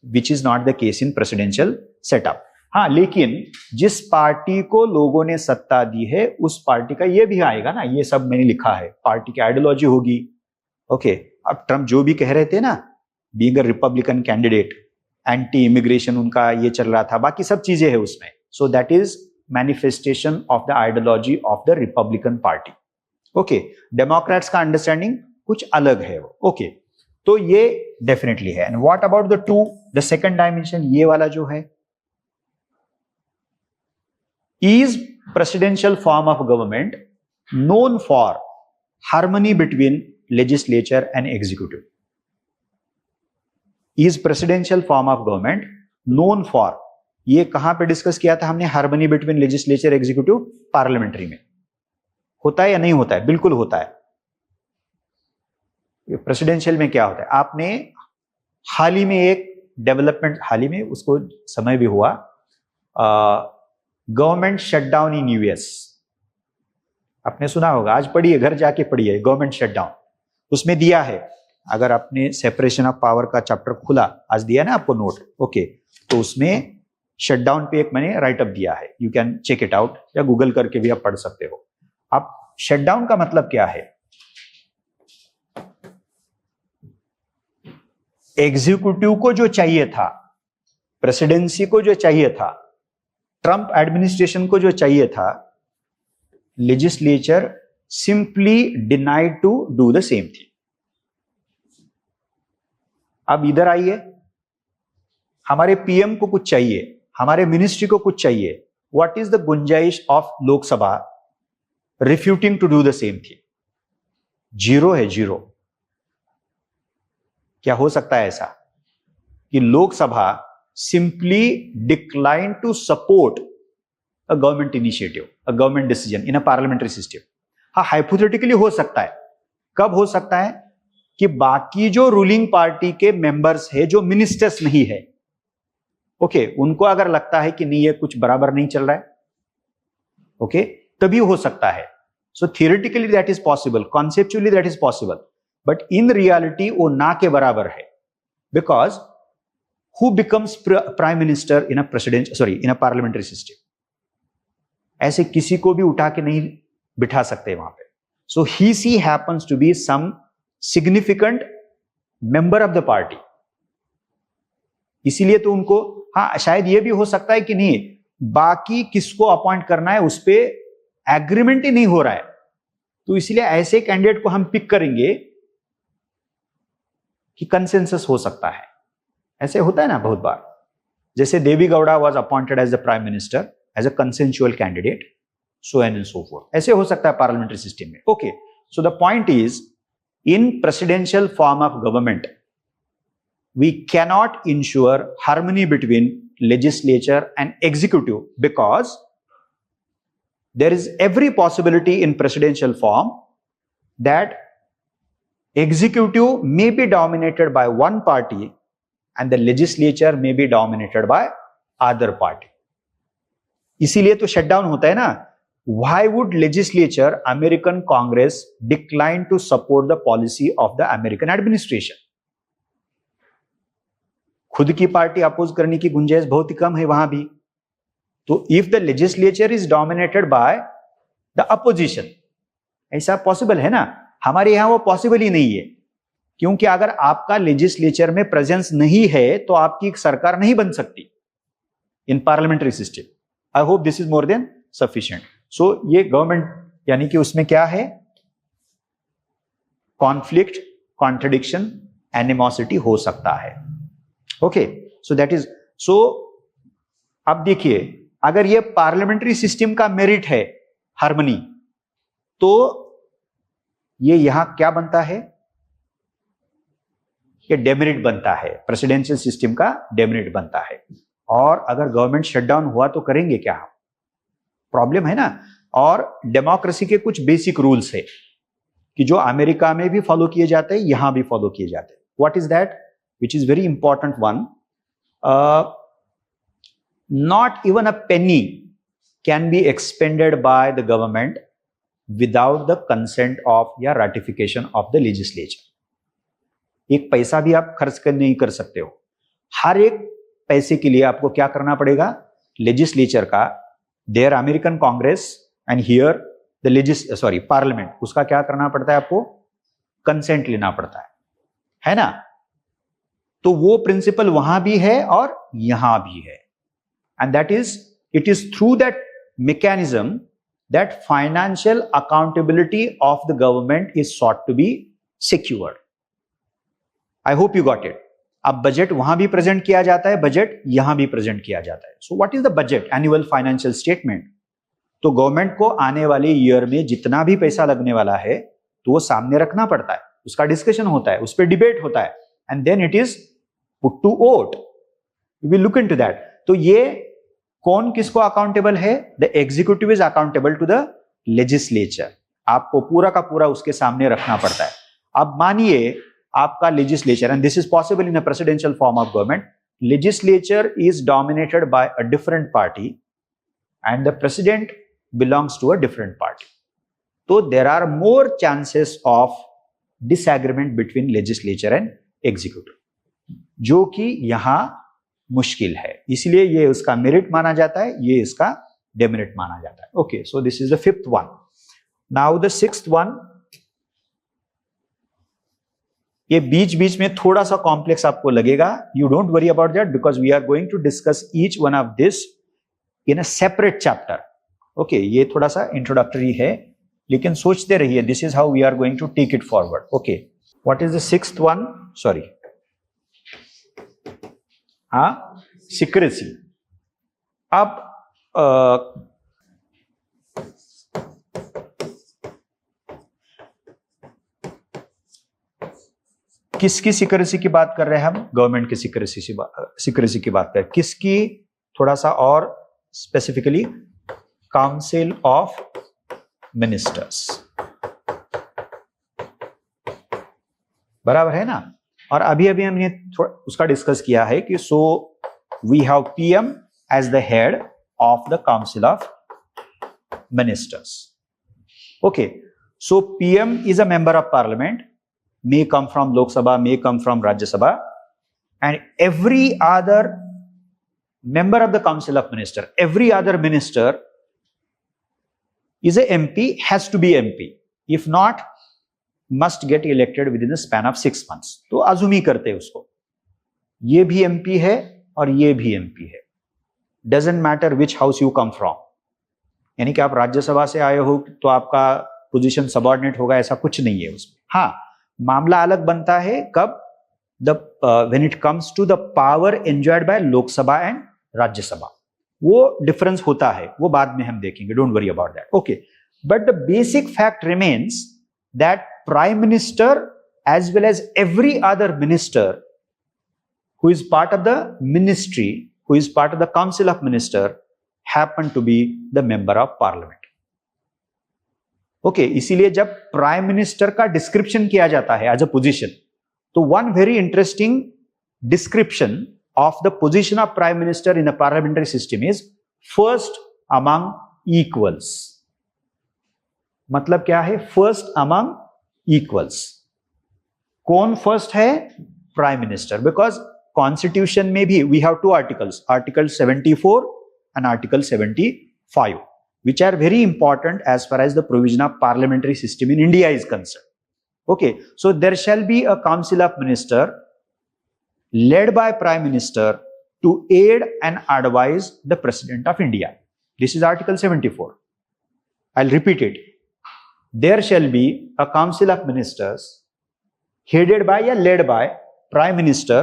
which is not the case in presidential setup. हाँ, लेकिन जिस पार्टी को लोगों ने सत्ता दी है उस पार्टी का ये भी आएगा ना, ये सब मैंने लिखा है, पार्टी की आइडियोलॉजी होगी. ओके, अब ट्रम्प जो भी कह रहे थे ना, being a Republican candidate, anti immigration उनका ये चल रहा था, बाकी सब चीजें है उसमें. सो that is manifestation of the ideology of the Republican party. Okay, Democrats का अंडरस्टैंडिंग कुछ अलग है वो. ओके, तो ये डेफिनेटली है. And what about the two, the second dimension, ये वाला जो है, is presidential form of government known for harmony between legislature and executive. Is presidential form of government known for, ये कहां पे डिस्कस किया था हमने, harmony between legislature executive, parliamentary में. होता है या नहीं होता है? बिल्कुल होता है. प्रेसिडेंशियल में क्या होता है, आपने हाल ही में एक डेवलपमेंट, हाल ही में उसको समय भी हुआ, गवर्नमेंट शटडाउन इन यूएस, आपने सुना होगा, आज पढ़िए, घर जाके पढ़िए, गवर्नमेंट शटडाउन उसमें दिया है। अगर आपने सेपरेशन ऑफ पावर का चैप्टर खुला, आज दिया ना आपको नोट, ओके, तो उसमें शटडाउन पे एक मैंने राइटअप दिया है, you can check it out, या गूगल करके भी आप पढ़ सकते हो। अब शटडाउन का मतलब क्या है? एग्जीक्यूटिव को जो चाहिए था, प्रेसिडेंसी को जो चाहिए था, ट्रंप एडमिनिस्ट्रेशन को जो चाहिए था, legislature simply denied to do the same thing. अब इधर आइए, हमारे पीएम को कुछ चाहिए, हमारे मिनिस्ट्री को कुछ चाहिए, व्हाट इज द गुंजाइश of Lok Sabha refuting to do the same thing? Zero है, जीरो। क्या हो सकता है ऐसा कि Lok Sabha simply decline to support a government initiative, a government decision in a parliamentary system? हाँ, हाइपोथेटिकली हो सकता है। कब हो सकता है? कि बाकी जो रूलिंग पार्टी के मेंबर्स है, जो मिनिस्टर्स नहीं है, ओके, उनको अगर लगता है कि नहीं ये कुछ बराबर नहीं चल रहा है, ओके, तभी हो सकता है। So theoretically that is possible, conceptually that is possible, but in reality वो ना के बराबर है। Because who becomes prime minister in a in a parliamentary system? ऐसे किसी को भी उठा के नहीं बिठा सकते वहां पे। So he she happens to be some significant member of the party, इसीलिए तो उनको, हाँ शायद ये भी हो सकता है कि नहीं, बाकी किसको अपॉइंट करना है उस पर एग्रीमेंट ही नहीं हो रहा है, तो इसलिए ऐसे कैंडिडेट को हम पिक करेंगे कि कंसेंसस हो सकता है। ऐसे होता है ना बहुत बार, जैसे Deve Gowda was appointed as the prime minister as a consensual candidate, so and so forth. ऐसे हो सकता है पार्लियामेंट्री सिस्टम में। Okay, so the point is, in presidential form of government we cannot ensure harmony between legislature and executive, because there is every possibility in presidential form that executive may be dominated by one party and the legislature may be dominated by other party. इसीलिए तो shutdown होता है ना। Why would legislature, American Congress decline to support the policy of the American administration? खुद की party oppose करने की गुंजाइश बहुत ही कम है वहां भी। तो if the legislature is dominated by the opposition, ऐसा पॉसिबल है ना? हमारे यहां वो पॉसिबल ही नहीं है, क्योंकि अगर आपका लेजिस्लेचर में प्रेजेंस नहीं है तो आपकी सरकार नहीं बन सकती in parliamentary system. I hope this is more than sufficient. So ये गवर्नमेंट, यानी कि उसमें क्या है, कॉन्फ्लिक्ट, कॉन्ट्रडिक्शन, एनिमोसिटी हो सकता है। ओके, सो दैट इज, सो अब देखिए, अगर ये पार्लियामेंट्री सिस्टम का मेरिट है हार्मनी, तो ये यहां क्या बनता है, ये डेमेरिट बनता है, प्रेसिडेंशियल सिस्टम का डेमेरिट बनता है। और अगर गवर्नमेंट शटडाउन हुआ तो करेंगे क्या हम? प्रॉब्लम है ना। और डेमोक्रेसी के कुछ बेसिक रूल्स है कि जो अमेरिका में भी फॉलो किए जाते हैं, यहां भी फॉलो किए जाते हैं। What is that? Which is very important one. Not even a penny can be expended by the government without the consent of या ratification of the legislature. एक पैसा भी आप खर्च नहीं कर सकते हो। हर एक पैसे के लिए आपको क्या करना पड़ेगा? लेजिस्लेचर का, there American Congress and here the parliament, उसका क्या करना पड़ता है? आपको कंसेंट लेना पड़ता है ना? तो वो प्रिंसिपल वहां भी है और यहां भी है। And that is, it is through that mechanism that financial accountability of the government is sought to be secured. I hope you got it. अब बजट वहां भी प्रेजेंट किया जाता है, बजट यहां भी प्रेजेंट किया जाता है। So what is the budget? Annual financial statement. तो गवर्नमेंट को आने वाले ईयर में जितना भी पैसा लगने वाला है, तो वो सामने रखना पड़ता है, उसका डिस्कशन होता है, उस पर डिबेट होता है, and then it is put to vote. We will look into that. तो ये कौन किसको अकाउंटेबल है? The executive is accountable to the legislature. आपको पूरा का पूरा उसके सामने रखना पड़ता है। अब मानिए आपका legislature, and this is possible in a presidential form of government, legislature is dominated by a different party and the president belongs to a different party. So there are more chances of disagreement between legislature and executive, जो कि यहां मुश्किल है, इसलिए ये उसका merit माना जाता है, ये इसका डेमेरिट माना जाता है. Okay, so this is the fifth one. Now the sixth one, ये बीच बीच में थोड़ा सा कॉम्प्लेक्स आपको लगेगा. You don't worry about that because we are going to discuss each one of this in a separate chapter. Okay, ये थोड़ा सा इंट्रोडक्टरी है, लेकिन सोचते रहिए, this is how we are going to take it forward. Okay, what is the sixth one? Sorry, हाँ, secrecy. अब किसकी सिक्रेसी की बात कर रहे हैं हम? गवर्नमेंट की सिक्रेसी की बात करें. किसकी? थोड़ा सा और स्पेसिफिकली काउंसिल ऑफ मिनिस्टर्स. बराबर है ना? और अभी अभी हमने उसका डिस्कस किया है कि so we have PM as the head of the council of ministers. Okay, so PM is a member of parliament, may come from Lok Sabha, may come from Rajya Sabha, and every other member of the Council of Ministers, every other minister is a MP, has to be MP. If not, must get elected within the span of 6 months. तो अजूमी करते हैं उसको, ये भी MP है और ये भी MP है. Doesn't matter which house you come from. यानी कि आप राज्यसभा से आए हो तो आपका पोजीशन सबऑर्डिनेट होगा, ऐसा कुछ नहीं है उसमें. हाँ, मामला अलग बनता है कब? When it comes to the power enjoyed by Lok Sabha and Rajya Sabha, वो डिफरेंस होता है, वो बाद में हम देखेंगे. Don't worry about that. Okay, but the basic fact remains that prime minister as well as every other minister who is part of the ministry, who is part of the council of minister, happen to be the member of parliament. Okay, इसीलिए जब prime minister का description किया जाता है as a position, तो one very interesting description of the position of prime minister in a parliamentary system is first among equals. मतलब क्या है? First among equals. कौन फर्स्ट है? Prime minister. बिकॉज कॉन्स्टिट्यूशन में भी we have two articles, article 74 and article 75, which are very important as far as the provision of parliamentary system in India is concerned. Okay, so there shall be a council of minister led by prime minister to aid and advise the president of India. This is article 74. I'll repeat it. There shall be a council of ministers headed by or led by prime minister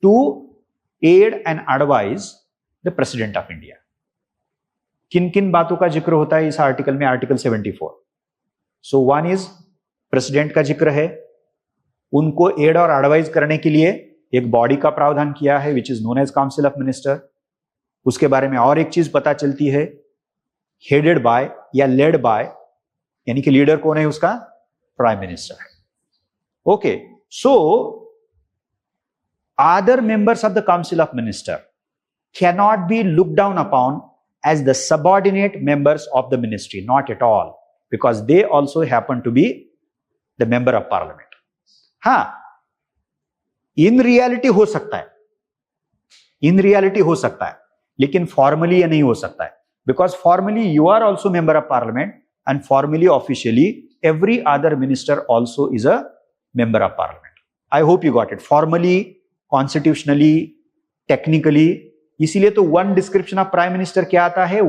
to aid and advise the president of India. किन किन बातों का जिक्र होता है इस article में? Article 74. So one is president का जिक्र है, उनको एड और एडवाइज करने के लिए एक बॉडी का प्रावधान किया है which is known as council of minister. उसके बारे में और एक चीज पता चलती है, हेडेड बाय या लेड बाय, यानी कि लीडर कौन है उसका? प्राइम मिनिस्टर है. Okay, so other members of the council of minister cannot be looked down upon as the subordinate members of the ministry, not at all, because they also happen to be the member of parliament. हाँ, in reality हो सकता है, in reality हो सकता है, लेकिन formally ये नहीं हो सकता है, because formally you are also member of parliament and formally, officially, every other minister also is a member of parliament. I hope you got it. Formally, constitutionally, technically, इसीलिए तो one description of prime minister क्या आता है?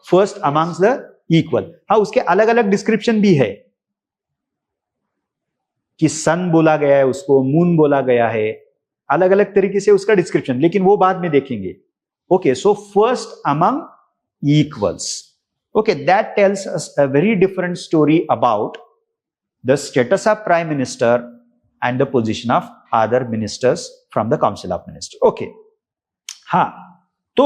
First amongst the equal. हाँ, उसके अलग अलग description भी है कि सन बोला गया है, उसको मून बोला गया है, अलग अलग तरीके से उसका डिस्क्रिप्शन, लेकिन वो बाद में देखेंगे. Okay, so first among equals. Okay, that tells us a very different story about the status of prime minister and the position of other ministers from the council of ministers. Okay, हाँ, तो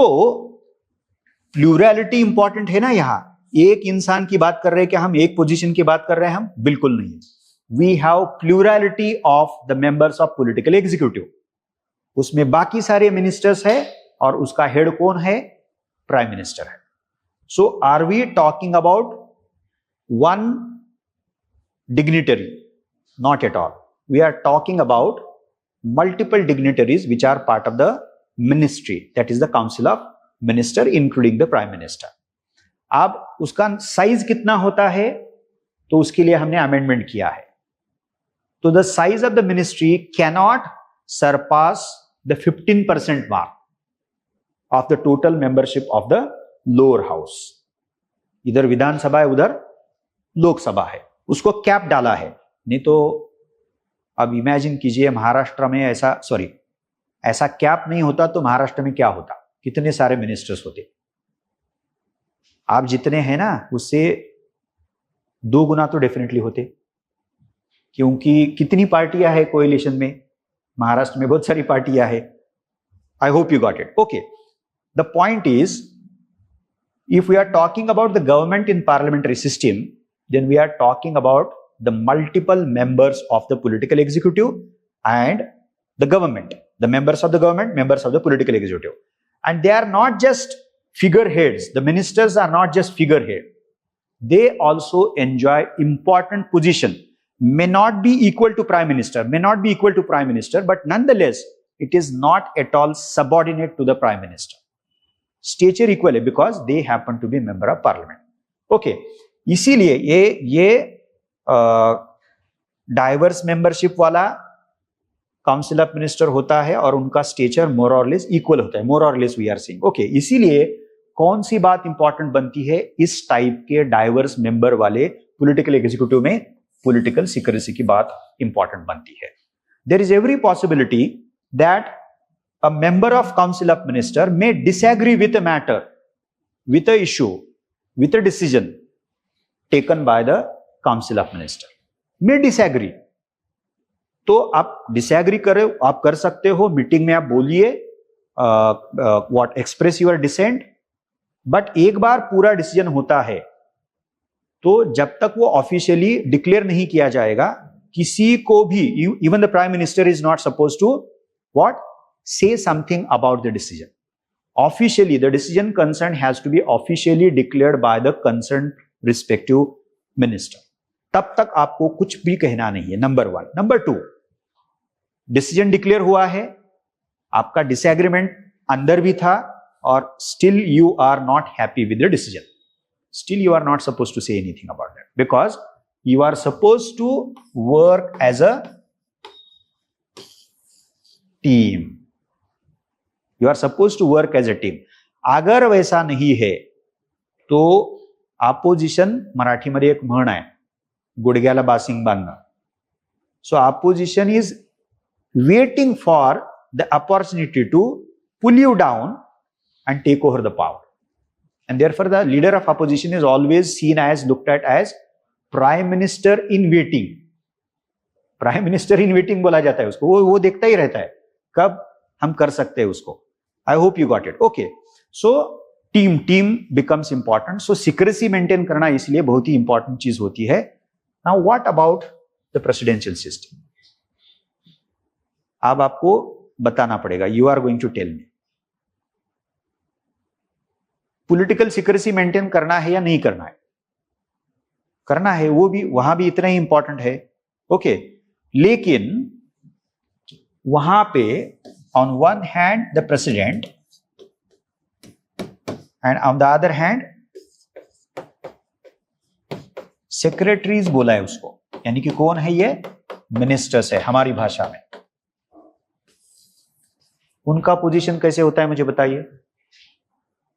plurality important है ना. यहां एक इंसान की बात कर रहे हैं, क्या हम एक पोजीशन की बात कर रहे हैं? हम बिल्कुल नहीं. We have plurality of the members of political executive. उसमें बाकी सारे मिनिस्टर्स है और उसका हेड कौन है? प्राइम मिनिस्टर है. So are we talking about one dignitary? Not at all. We are talking about multiple dignitaries which are part of the ministry, that is the council of minister including the prime minister. अब उसका size कितना होता है तो उसके लिए हमने amendment किया है. तो the size of the ministry cannot surpass the 15% mark of the total membership of the lower house. इधर विधानसभा है, उधर लोकसभा है, उसको कैप डाला है. नहीं तो अब इमेजिन कीजिए महाराष्ट्र में ऐसा कैप नहीं होता तो महाराष्ट्र में क्या होता? कितने सारे मिनिस्टर्स होते. आप जितने हैं ना उससे 2 गुना तो डेफिनेटली होते, क्योंकि कितनी पार्टियां हैं कोएलिशन में? महाराष्ट्र में बहुत सारी पार्टियां हैं. I hope you got it. Okay, the point is, if we are talking about the government in parliamentary system, then we are talking about the multiple members of the political executive and the government, the members of the government, members of the political executive. And they are not just figureheads. The ministers are not just figurehead. They also enjoy important position. May not be equal to prime minister, but nonetheless, it is not at all subordinate to the prime minister. Stature equal है because they happen to be member of parliament. Okay, इसीलिए ये diverse membership वाला council of minister होता है और उनका stretcher मोर और less equal होता है. मोर और less we are saying. Okay, इसीलिए कौन सी बात इंपॉर्टेंट बनती है? इस टाइप के डाइवर्स मेंबर वाले पॉलिटिकल एग्जीक्यूटिव में पॉलिटिकल सीक्रेसी की बात इंपॉर्टेंट बनती है. There is every possibility that a member of council of minister may disagree with a matter, with a issue, with a decision taken by the council of minister. में disagree, तो आप disagree करें, आप कर सकते हो, मीटिंग में आप बोलिए, what express your dissent. But एक बार पूरा डिसीजन होता है तो जब तक वो ऑफिशियली डिक्लेयर नहीं किया जाएगा, किसी को भी, even the prime minister is not suppose to what say something about the decision. Officially the decision concern has to be officially declared by the concern respective minister. तब तक आपको कुछ भी कहना नहीं है. नंबर 1. नंबर 2, डिसीजन डिक्लेयर हुआ है, आपका डिसएग्रीमेंट अंदर भी था और still you are not happy with the decision. Still you are not suppose to say anything about that, because you are suppose to work as a team. You are suppose to work as a team. अगर वैसा नहीं है तो opposition, मराठीमध्ये एक म्हण आहे, गुडघ्याला बासिंग बांधणं. So opposition is waiting for the opportunity to pull you down and take over the power. And therefore the leader of opposition is always seen as, looked at as prime minister in waiting. Prime minister in waiting बोला जाता है उसको. वो देखता ही रहता है कब हम कर सकते हैं उसको. I hope you got it. Okay. So team becomes important. So secrecy maintain करना इसलिए बहुत ही important चीज होती है. Now what about the presidential system? अब आपको बताना पड़ेगा. You are going to tell me. Political secrecy maintain करना है या नहीं करना है? करना है, वो भी, वहां भी इतना ही इंपॉर्टेंट है. ओके, लेकिन वहां पे on one hand the president and on the other hand secretaries बोला है उसको, यानी कि कौन है ये? मिनिस्टर्स है हमारी भाषा में. उनका पोजीशन कैसे होता है मुझे बताइए.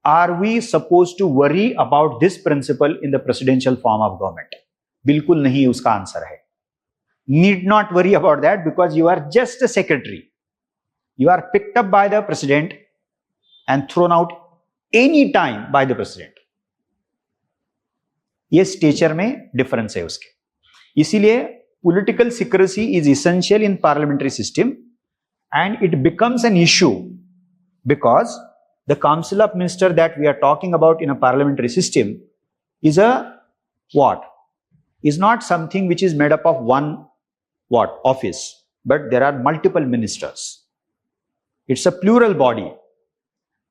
Are we supposed to worry about this principle in the presidential form of government? बिल्कुल नहीं, उसका आंसर है need not worry about that because you are just a secretary. You are picked up by the president and thrown out any time by the president. ये stretcher में difference है उसके. इसीलिए political secrecy is essential in parliamentary system and it becomes an issue because the council of minister that we are talking about in a parliamentary system is a what? Is not something which is made up of one what? Office, but there are multiple ministers. It's a plural body.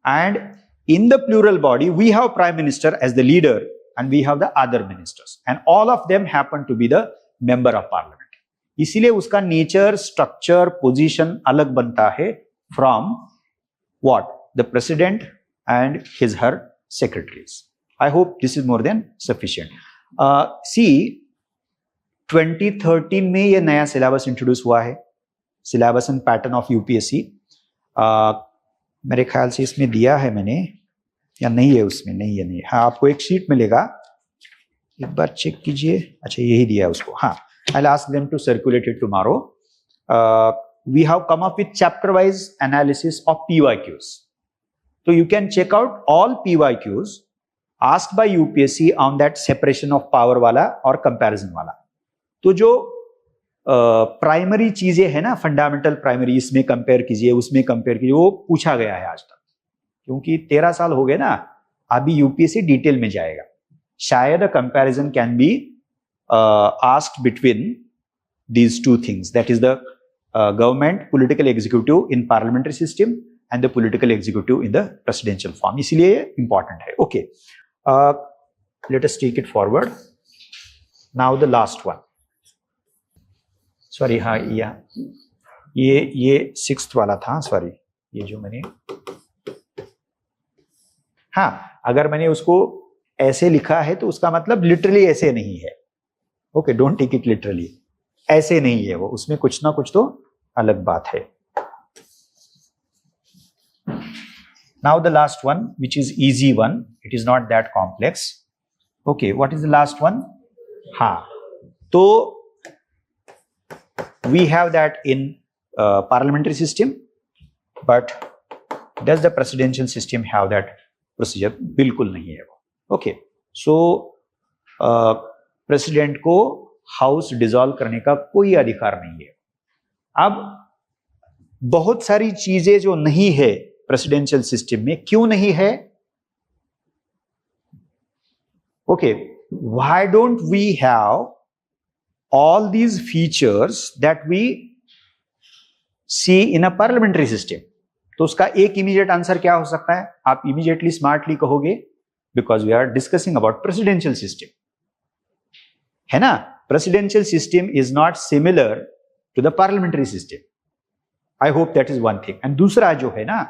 and in the plural body we have prime minister as the leader and we have the other ministers and all of them happen to be the member of parliament. इसीलिए उसका nature, structure, position अलग बनता है from what? The president and his her secretaries. I hope this is more than sufficient. See, 2013 में ये नया syllabus introduce हुआ है, syllabus and pattern of UPSC. मेरे ख्याल से इसमें दिया है मैंने, या नहीं है उसमें, नहीं है, नहीं. हाँ, आपको एक शीट मिलेगा, एक बार चेक कीजिए. अच्छा, यही दिया है उसको. हाँ, I'll ask them to circulate it tomorrow. We have come up with chapter wise analysis of PYQs. So you can check out all PYQs asked by UPSC on that separation of power वाला और comparison वाला. तो जो primary चीजें है ना, fundamental primary, इसमें compare कीजिए, उसमें कंपेयर कीजिए, वो पूछा गया है आज तक. क्योंकि 13 साल हो गए ना, अभी यूपीएससी डिटेल में जाएगा. शायद comparison can be asked between these two things, that is the government political executive in parliamentary system and the political executive in the presidential form. इसलिए इंपॉर्टेंट है. Okay, let us take it forward. Now the last one. Sorry, हाँ, ये 6th वाला था. Sorry, ये जो मैंने, हाँ, अगर मैंने उसको ऐसे लिखा है तो उसका मतलब लिटरली ऐसे नहीं है. Okay, don't take it literally. ऐसे नहीं है वो, उसमें कुछ ना कुछ तो अलग बात है. Now the last one, which is easy one, it is not that complex. Okay, what is the last one? हाँ, तो we have that in parliamentary system, but does the presidential system have that procedure? बिल्कुल नहीं है वो. Okay, so president को house dissolve करने का कोई अधिकार नहीं है. अब बहुत सारी चीजें जो नहीं है प्रेसिडेंशियल सिस्टम में, क्यों नहीं है? Okay, why don't we have all these features that we see in a parliamentary system? तो उसका एक इमीडिएट आंसर क्या हो सकता है? आप इमीडिएटली स्मार्टली कहोगे, because we are discussing about presidential system, है ना. Presidential system is not similar to the parliamentary system. I hope that is one thing. And दूसरा जो है ना,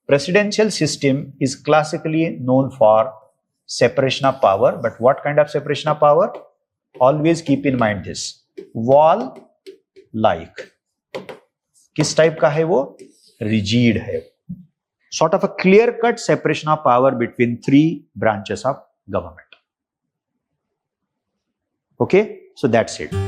presidential system is classically known for separation of power. But what kind of separation of power? Always keep in mind this. Wall like. किस type का है वो? Rigid है. Sort of a clear cut separation of power between 3 branches of government. Okay, so that's it.